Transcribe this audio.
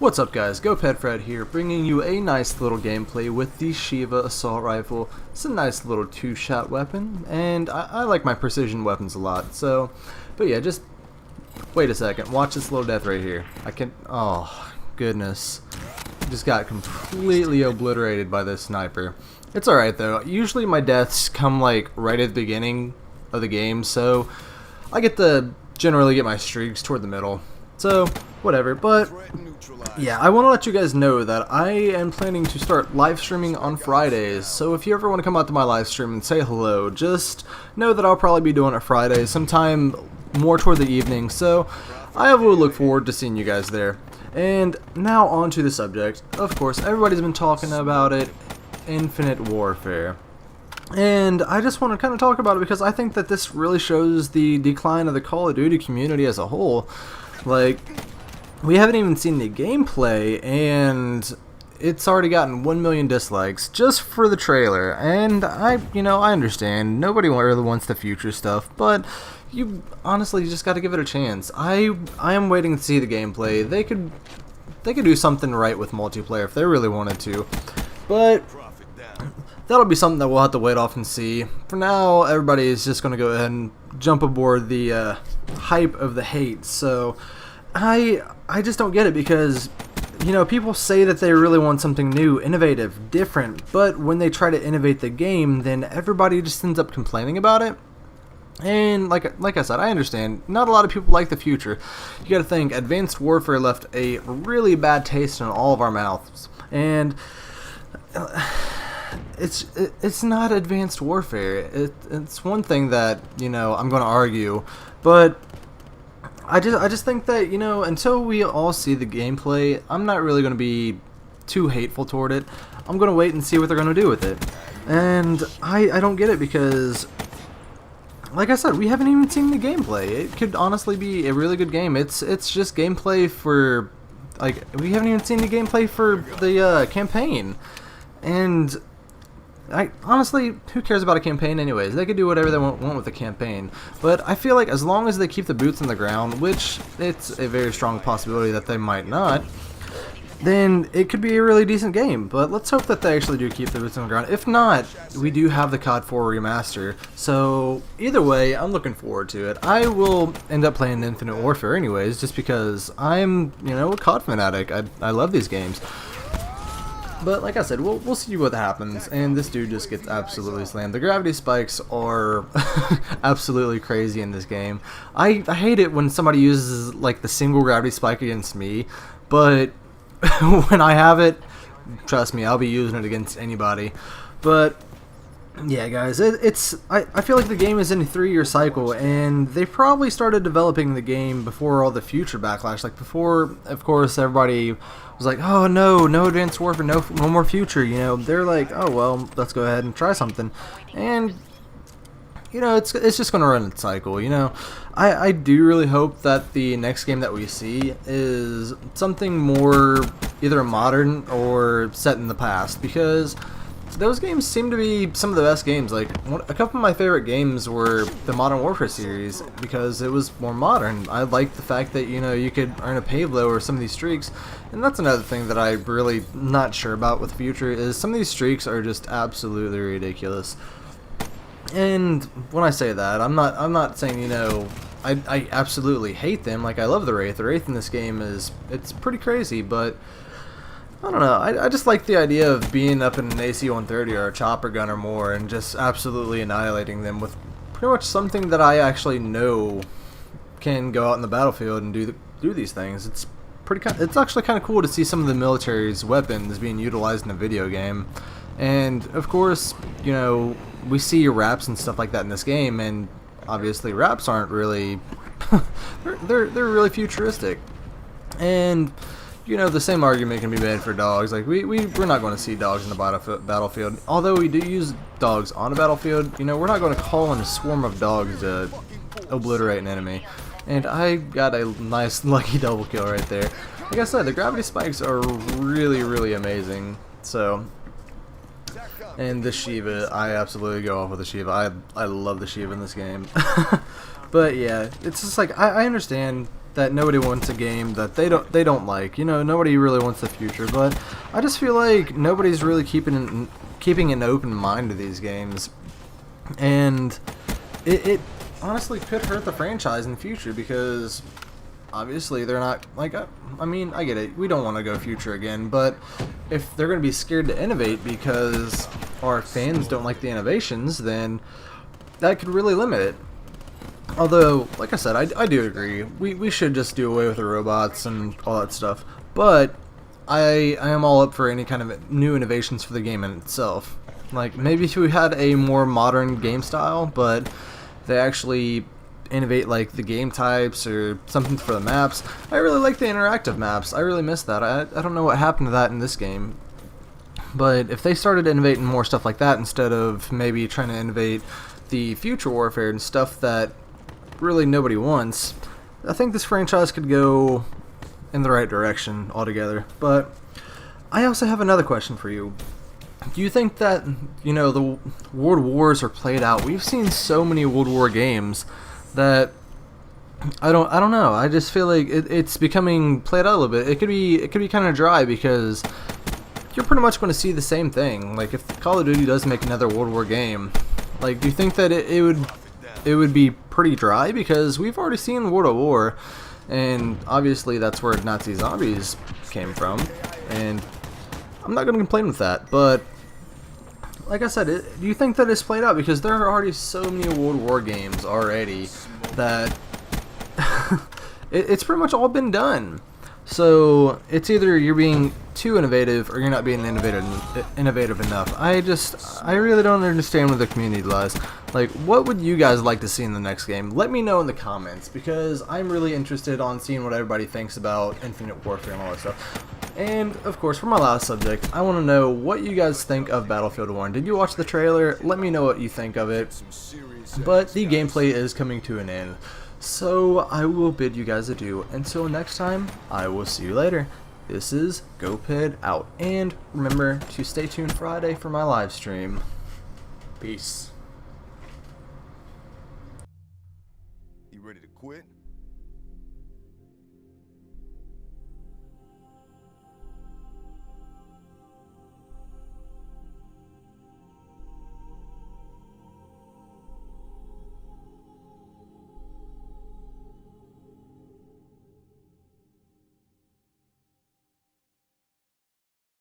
What's up guys, Goped here, bringing you a nice little gameplay with the Sheiva assault rifle. It's a nice little two-shot weapon, and I like my precision weapons a lot, so, but yeah, just, wait a second, watch this little death right here. Oh, goodness. Just got completely obliterated by this sniper. It's alright though, usually my deaths come like right at the beginning of the game, so I get to generally get my streaks toward the middle. So, whatever, but yeah, I want to let you guys know that I am planning to start live streaming on Fridays, so if you ever want to come out to my live stream and say hello, just know that I'll probably be doing it Friday, sometime more toward the evening, so I will look forward to seeing you guys there. And now on to the subject. Of course, everybody's been talking about it, Infinite Warfare. And I just want to kind of talk about it because I think that this really shows the decline of the Call of Duty community as a whole. Like, we haven't even seen the gameplay, and it's already gotten 1 million dislikes just for the trailer. And I understand nobody really wants the future stuff, but you honestly just got to give it a chance. I am waiting to see the gameplay. They could do something right with multiplayer if they really wanted to, but that'll be something that we'll have to wait off and see. For now, everybody is just going to go ahead and jump aboard the hype of the hate. So I just don't get it because, you know, people say that they really want something new, innovative, different, but when they try to innovate the game, then everybody just ends up complaining about it. And like I said, I understand not a lot of people like the future. You got to think, Advanced Warfare left a really bad taste in all of our mouths, and it's not Advanced Warfare. It's one thing that, you know, I'm going to argue, but I just think that, you know, until we all see the gameplay, I'm not really going to be too hateful toward it. I'm going to wait and see what they're going to do with it. And I don't get it because, like I said, we haven't even seen the gameplay. It could honestly be a really good game. It's just gameplay for, like, we haven't even seen the gameplay for the campaign. And honestly, who cares about a campaign anyways? They could do whatever they want with the campaign. But I feel like as long as they keep the boots on the ground, which it's a very strong possibility that they might not, then it could be a really decent game. But let's hope that they actually do keep the boots on the ground. If not, we do have the COD 4 remaster. So either way, I'm looking forward to it. I will end up playing Infinite Warfare anyways, just because I'm, you know, a COD fanatic. I love these games. But like I said, we'll see what happens, and this dude just gets absolutely slammed. The gravity spikes are absolutely crazy in this game. I hate it when somebody uses like the single gravity spike against me, but when I have it, trust me, I'll be using it against anybody. But yeah, guys, I feel like the game is in a 3-year cycle, and they probably started developing the game before all the future backlash. Like before, of course, everybody was like, oh no Advanced Warfare, no more future, you know. They're like, oh well, let's go ahead and try something. And you know, it's just gonna run its cycle, you know. I do really hope that the next game that we see is something more either modern or set in the past, because those games seem to be some of the best games. Like, a couple of my favorite games were the Modern Warfare series because it was more modern. I like the fact that, you know, you could earn a Pablo or some of these streaks, and that's another thing that I'm really not sure about with the future, is some of these streaks are just absolutely ridiculous. And when I say that, I'm not saying, you know, I absolutely hate them. Like, I love the Wraith. The Wraith in this game it's pretty crazy, but I don't know, I just like the idea of being up in an AC-130 or a chopper gun or more and just absolutely annihilating them with pretty much something that I actually know can go out in the battlefield and do these things. It's actually kind of cool to see some of the military's weapons being utilized in a video game. And of course, you know, we see wraps and stuff like that in this game, and obviously wraps aren't really they're really futuristic. And you know, the same argument can be made for dogs. Like, we're not going to see dogs in the battlefield. Although we do use dogs on a battlefield, you know, we're not going to call in a swarm of dogs to obliterate an enemy. And I got a nice lucky double kill right there. Like I said, the gravity spikes are really amazing. So, and the Sheiva, I absolutely go off with the Sheiva. I love the Sheiva in this game. But yeah, it's just like, I understand that nobody wants a game that they don't like. You know, nobody really wants the future, but I just feel like nobody's really keeping an open mind to these games, and it honestly could hurt the franchise in the future because obviously they're not like, I mean, I get it, we don't want to go future again, but if they're going to be scared to innovate because our fans don't like the innovations, then that could really limit it. Although, like I said, I do agree, we should just do away with the robots and all that stuff, but I am all up for any kind of new innovations for the game in itself. Like, maybe if we had a more modern game style, but they actually innovate like the game types or something for the maps. I really like the interactive maps. I really miss that. I don't know what happened to that in this game. But if they started innovating more stuff like that instead of maybe trying to innovate the future warfare and stuff that really nobody wants, I think this franchise could go in the right direction altogether. But I also have another question for you. Do you think that, you know, the World Wars are played out? We've seen so many World War games that I don't know. I just feel like it's becoming played out a little bit. It could be kind of dry because you're pretty much going to see the same thing. Like, if Call of Duty does make another World War game, like, do you think that it would be pretty dry because we've already seen World War, and obviously that's where Nazi zombies came from, and I'm not going to complain with that, but like I said, do you think that it's played out? Because there are already so many World War games already that it's pretty much all been done. So it's either you're being too innovative or you're not being innovative enough. I really don't understand where the community lies. Like, what would you guys like to see in the next game? Let me know in the comments, because I'm really interested on seeing what everybody thinks about Infinite Warfare and all that stuff. And, of course, for my last subject, I want to know what you guys think of Battlefield 1. Did you watch the trailer? Let me know what you think of it. But the gameplay is coming to an end. So I will bid you guys adieu. Until next time, I will see you later. This is Goped out. And remember to stay tuned Friday for my live stream. Peace. You ready to quit?